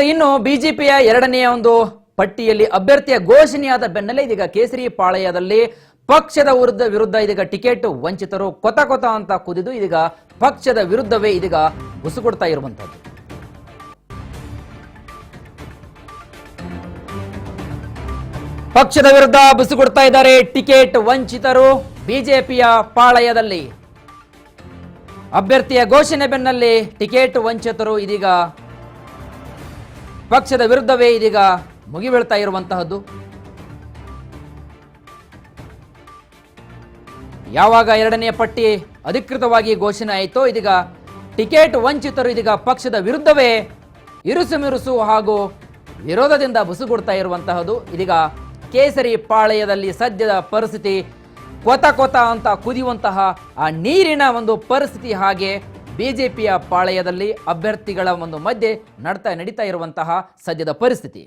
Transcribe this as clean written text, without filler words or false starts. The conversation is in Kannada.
ಇನ್ನು ಬಿಜೆಪಿಯ ಎರಡನೆಯ ಒಂದು ಪಟ್ಟಿಯಲ್ಲಿ ಅಭ್ಯರ್ಥಿಯ ಘೋಷಣೆಯಾದ ಬೆನ್ನಲ್ಲೇ ಇದೀಗ ಕೇಸರಿ ಪಾಳಯದಲ್ಲಿ ಪಕ್ಷದ ವಿರುದ್ಧ ಇದೀಗ ಟಿಕೆಟ್ ವಂಚಿತರು ಕೊತ ಅಂತ ಕುದಿದು ಇದೀಗ ಪಕ್ಷದ ವಿರುದ್ಧವೇ ಇದೀಗ ಬುಸುಗುಡ್ತಾ ಇರುವಂತದ್ದು. ಪಕ್ಷದ ವಿರುದ್ಧ ಬುಸುಗುಡ್ತಾ ಇದ್ದಾರೆ ಟಿಕೆಟ್ ವಂಚಿತರು ಬಿಜೆಪಿಯ ಪಾಳಯದಲ್ಲಿ. ಅಭ್ಯರ್ಥಿಯ ಘೋಷಣೆ ಬೆನ್ನಲ್ಲೇ ಟಿಕೆಟ್ ವಂಚಿತರು ಇದೀಗ ಪಕ್ಷದ ವಿರುದ್ಧವೇ ಇದೀಗ ಮುಗಿಬೀಳ್ತಾ ಇರುವಂತಹದ್ದು. ಯಾವಾಗ ಎರಡನೆಯ ಪಟ್ಟಿ ಅಧಿಕೃತವಾಗಿ ಘೋಷಣೆ ಆಯಿತೋ ಇದೀಗ ಟಿಕೆಟ್ ವಂಚಿತರು ಇದೀಗ ಪಕ್ಷದ ವಿರುದ್ಧವೇ ಇರುಸು ಹಾಗೂ ವಿರೋಧದಿಂದ ಬುಸುಗುಡ್ತಾ ಇರುವಂತಹದ್ದು. ಇದೀಗ ಕೇಸರಿ ಪಾಳಯದಲ್ಲಿ ಸದ್ಯದ ಪರಿಸ್ಥಿತಿ ಕೊತ ಅಂತ ಕುದಿಯುವಂತಹ ಆ ನೀರಿನ ಒಂದು ಪರಿಸ್ಥಿತಿ, ಹಾಗೆ ಬಿಜೆಪಿಯ ಪಾಳಯದಲ್ಲಿ ಅಭ್ಯರ್ಥಿಗಳ ಒಂದು ಮಧ್ಯೆ ನಡೀತಾ ಇರುವಂತಹ ಸದ್ಯದ ಪರಿಸ್ಥಿತಿ.